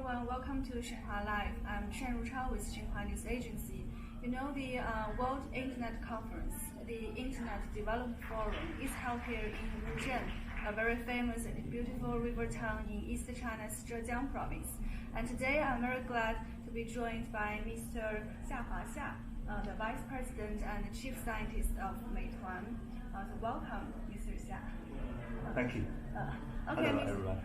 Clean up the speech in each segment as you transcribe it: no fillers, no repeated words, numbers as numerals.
everyone, welcome to Xinhua Live. I'm Shan Ruchao with Xinhua News Agency. You know, the World Internet Conference, the Internet Development Forum, is held here in Wuzhen, a very famous and beautiful river town in East China's Zhejiang province. And today I'm very glad to be joined by Mr. Xia Huaxia, the Vice President and Chief Scientist of Meituan. So welcome, Mr. Xia. Thank you. Okay, hello, everyone.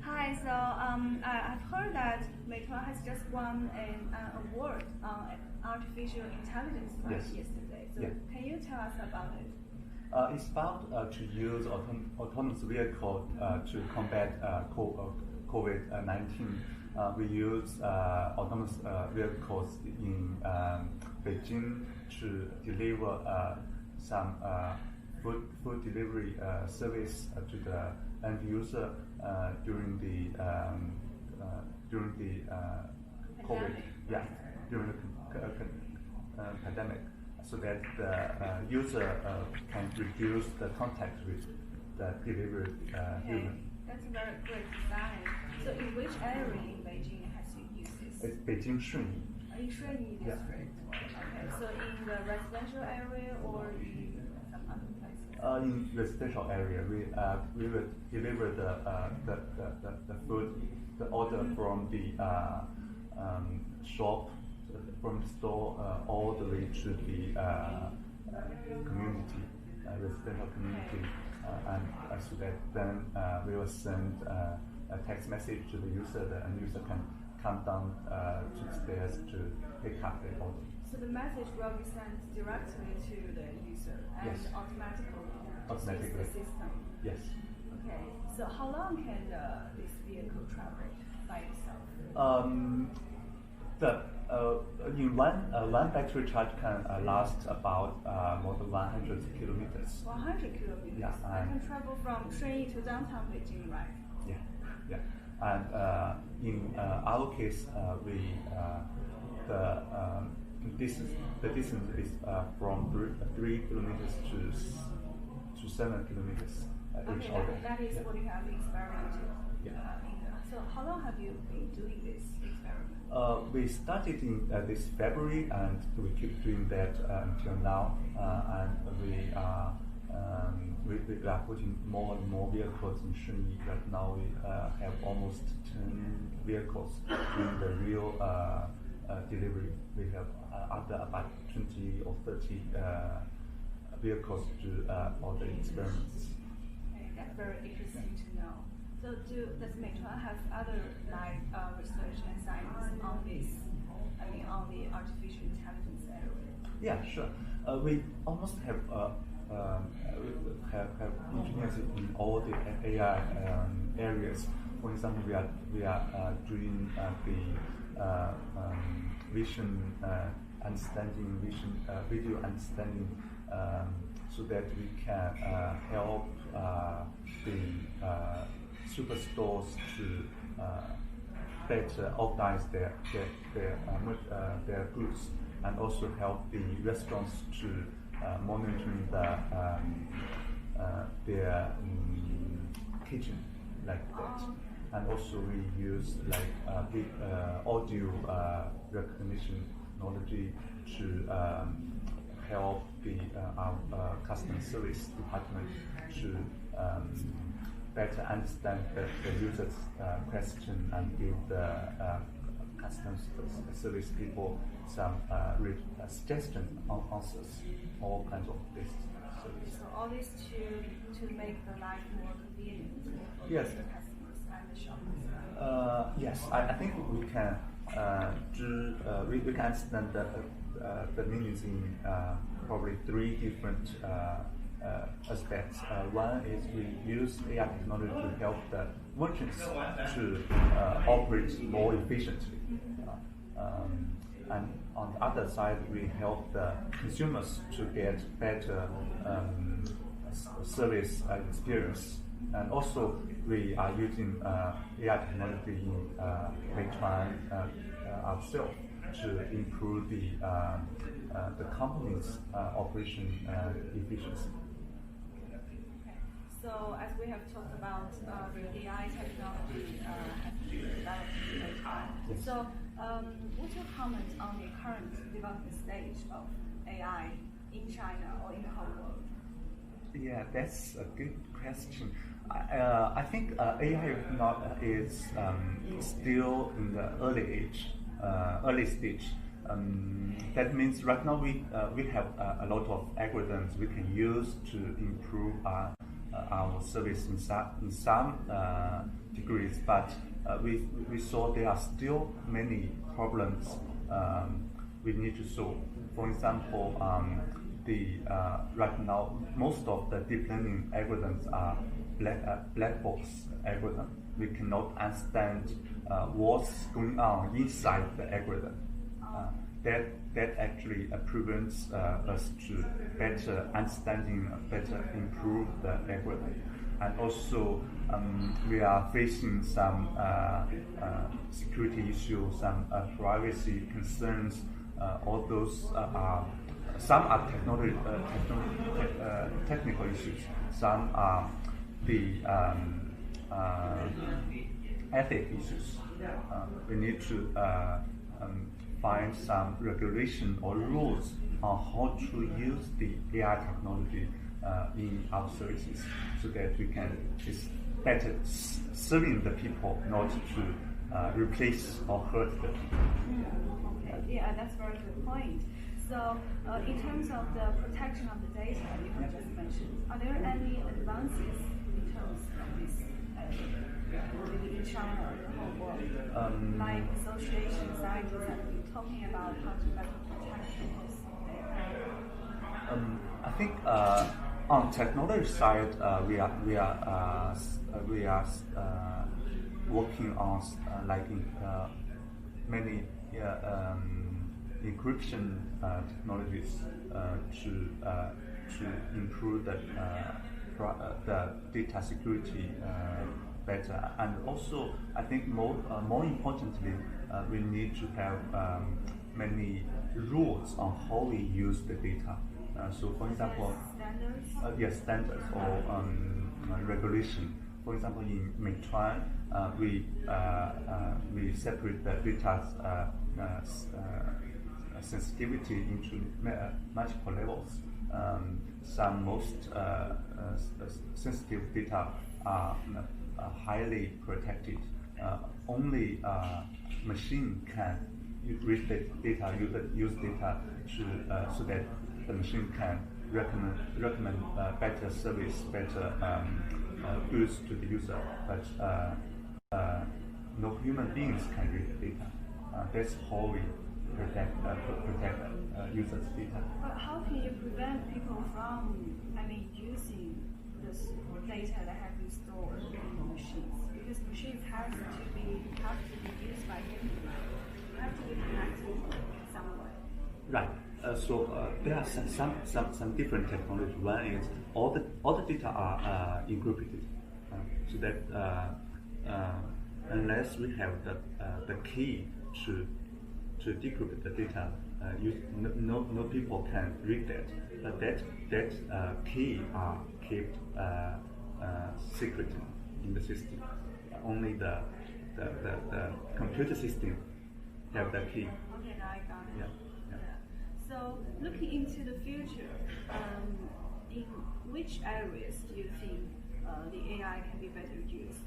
Hi, so I've heard that Meituan has just won an award on artificial intelligence yesterday. So Can you tell us about it? It's about to use autonomous vehicle to combat COVID-19. We use autonomous vehicles in Beijing to deliver some food delivery service to the end user during the COVID, during the pandemic, so that the user can reduce the contact with the delivery human. That's a very great design. So in which area in Beijing has you used this? It's Beijing Shunyi. In Shunyi district. Okay, so in the residential area or in some other places? In residential area, we will deliver the food, the order from the shop, from the store, all the way to the community, residential community, and so that then we will send a text message to the user, and the user can come down to the stairs to pick up the order. So the message will be sent directly to the user and automatically the system. Yes. Okay. So how long can this vehicle travel by itself? In one battery charge can last about more than 100 kilometers. 100 kilometers. Yeah. I can travel from Shunyi to downtown Beijing, right? Yeah. And in our case, the distance is from 3 kilometers to 7 kilometers each order. That is what you have experimented. So how long have you been doing this experiment? We started in this February, and we keep doing that until now. And we are putting more and more vehicles in Shunyi. Right now we have almost 10 vehicles doing the real delivery. We have about 20 or 30 vehicles to all the experiments. Okay, that's very interesting to know. So does Meituan have other research and science on this? I mean, on the artificial intelligence area? Yeah, sure. We almost have engineers in all the AI areas. For example, we are doing the vision understanding, video understanding, so that we can help the superstores to better organize their goods, and also help the restaurants to monitoring their kitchen like that. And also we use the audio recognition technology to help our customer service department to better understand the user's question and give the customer service people some suggestions, answers, all kinds of this service. So all this to make the life more convenient for the customers and the shoppers. Yes, I think we can we can understand the meanings in probably 3 different aspects. One is we use AI technology to help the merchants to operate more efficiently. And on the other side, we help the consumers to get better service experience. And also, we are using AI technology in Meituan ourselves to improve the company's operation efficiency. So as we have talked about, the AI technology has been developed in Meituan. Yes. So what's your comment on the current development stage of AI in China or in the whole world? Yeah, that's a good question. I think AI is still in the early stage. That means right now we have a lot of algorithms we can use to improve our service in some degrees, but we saw there are still many problems we need to solve. For example, right now most of the deep learning algorithms are black box algorithm. We cannot understand what's going on inside the algorithm. That actually prevents us to better understanding, better improve the algorithm. And also we are facing some security issues, some privacy concerns. All those some are technical issues. Some are the ethic issues. We need to find some regulation or rules on how to use the AI technology in our services, so that we can better serving the people, not to replace or hurt the people. Okay. Yeah, that's a very good point. So in terms of the protection of the data you have just mentioned, are there any advances in terms of this in China or the whole world? Like association scientists have been talking about how to better protect this data. I think on technology side, we are working on many encryption technologies to improve the data security better. And also, I think more importantly, we need to have many rules on how we use the data. So, for example, standards or regulation. For example, in Meituan, we separate the data's sensitivity into multiple levels. Some most sensitive data are highly protected. Only machine can read the data, use data so that the machine can recommend better service, better goods to the user. But no human beings can read the data. That's how we protect users' data. But how can you prevent people from, using this data that have been stored in the machines? Because machines have to be used by humans. Have to be connected in some way. Right. So there are some different technology. One is all the data are encrypted, so that unless we have the key to decrypt the data, no people can read that. But that key are kept secret in the system. Only the computer system have the key. Okay, now I got it. Yeah. So looking into the future, in which areas do you think the AI can be better used?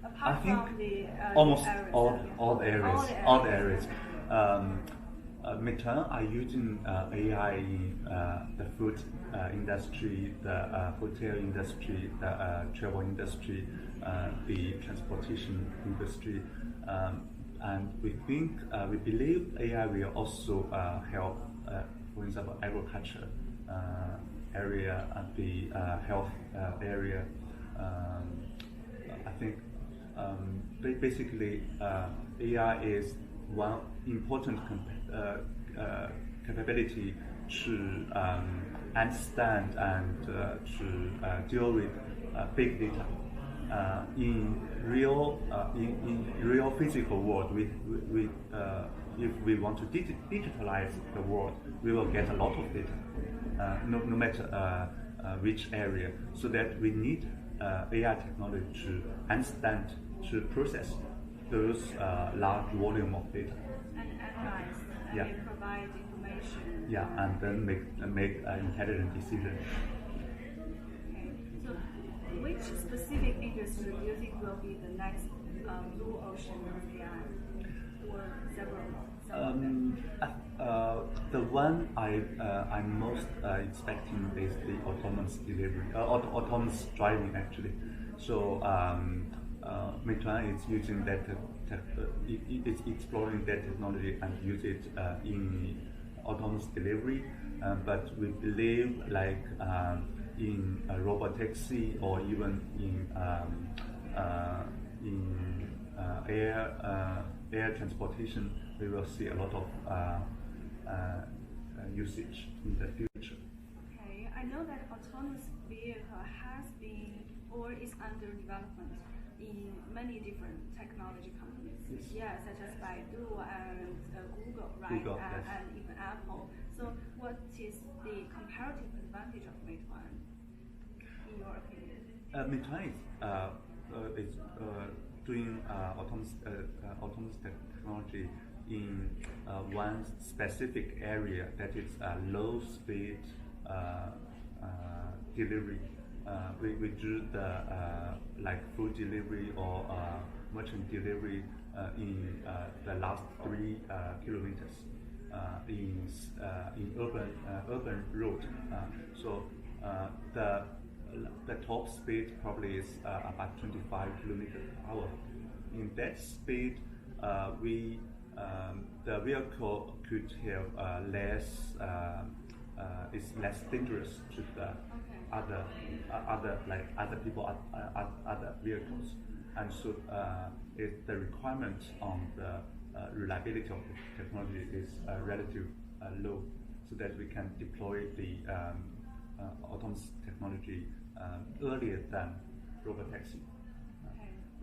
Apart from the almost areas all the areas. Meituan are using AI in the food industry, the hotel industry, the travel industry, the transportation industry, and we believe AI will also help, for example, agriculture area and the health area. I think basically AI is one important capability to understand and to deal with big data. In real physical world, if we want to digitalize the world, we will get a lot of data. No matter which area, so that we need AI technology to understand, to process those large volume of data. And analyze, and Yeah. provide information. Yeah, and then make intelligent decisions. Okay. So, which specific industry do you think will be the next blue ocean of AI, or several? The one I'm most expecting is the autonomous delivery, autonomous driving actually. So Meituan is using that, it's exploring that technology and use it in autonomous delivery. But we believe like in robot taxi or even in air transportation, we will see a lot of usage in the future. Okay, I know that autonomous vehicle has been or is under development in many different technology companies. Yes. Yeah, such as Baidu and Google, right? Google, yes. And even Apple. So, what is the comparative advantage of Meituan, in your opinion? Meituan is doing autonomous technology in one specific area, that is low speed delivery. We do the like food delivery or merchant delivery in the last 3 kilometers in urban road. So the top speed probably is about 25 kilometers per hour. In that speed, the vehicle could have is less dangerous to the other people, other vehicles, and so the requirement on the reliability of the technology is relatively low, so that we can deploy the autonomous technology earlier than robotaxi.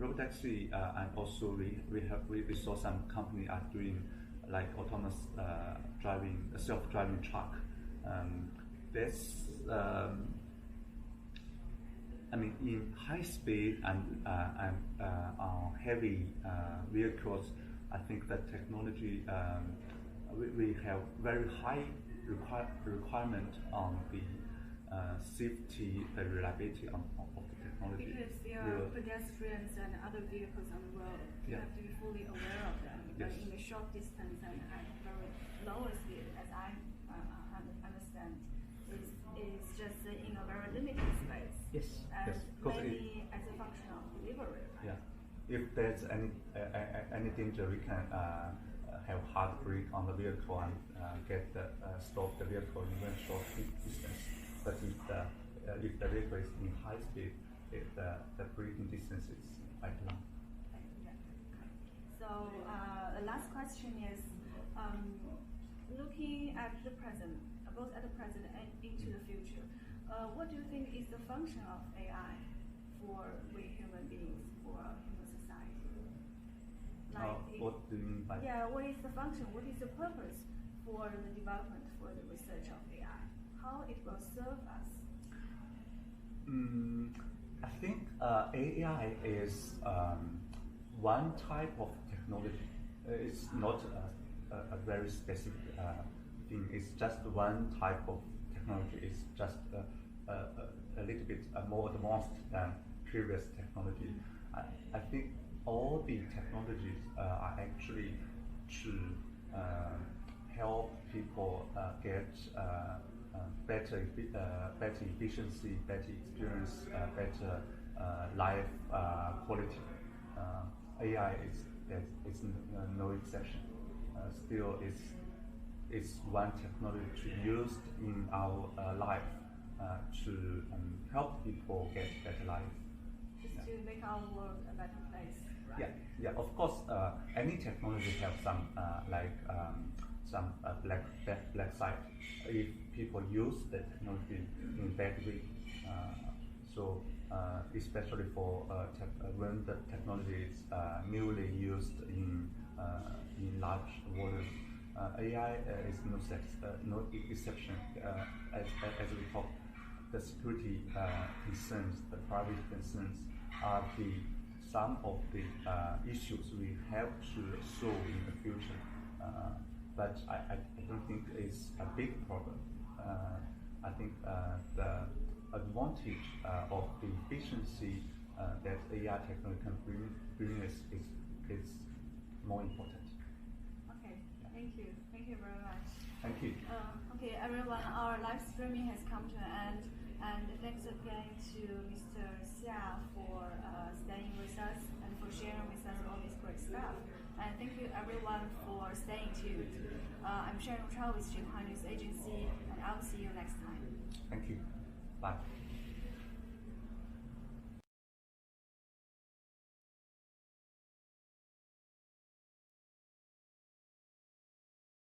Robotaxi, and also we saw some company are doing like autonomous driving, self-driving truck. That's I mean, in high speed and on heavy vehicles, I think that technology we have very high requirement on the safety, the reliability of the technology. Because there are pedestrians and other vehicles on the road. You have to be fully aware of them. But in a short distance and at very lower speed, as I understand, is just in a very limited space. Yes. And yes. mainly as a function of delivery. Right? Yeah. If there's any danger, we can have hard brake on the vehicle and stop the vehicle in a short distance. But if the vehicle is in high speed, the braking distance is quite long. So the last question is, looking at the present, both at the present and into the future, what do you think is the function of AI for we human beings, for human society? What do you mean by? Yeah, what is the function? What is the purpose for the development, for the research of AI? How it will serve us? I think AI is one type of technology. It's not a very specific thing. It's just one type of technology. It's just a little bit more advanced than previous technology. I think all the technologies are actually to help people get better efficiency, better experience, better life quality. AI is no exception. Still, it's one technology used in our life to help people get better life. Just to make our world a better place. Right? Yeah. Of course, any technology have some black side if people use the technology in bad way. So especially for when the technology is newly used in large volume, AI is no exception. As we talked the security concerns, the privacy concerns are some of the issues we have to solve in the future. But I don't think it's a big problem. I think the advantage of the efficiency that AI technology can bring us is more important. Okay, thank you. Thank you very much. Thank you. Okay, everyone, our live streaming has come to an end. And thanks again to Mr. Xia for staying with us and for sharing with us all this great stuff. And thank you everyone for staying tuned. I'm Xia Huaxia with Xinhua News Agency, and I'll see you next time. Thank you. Bye.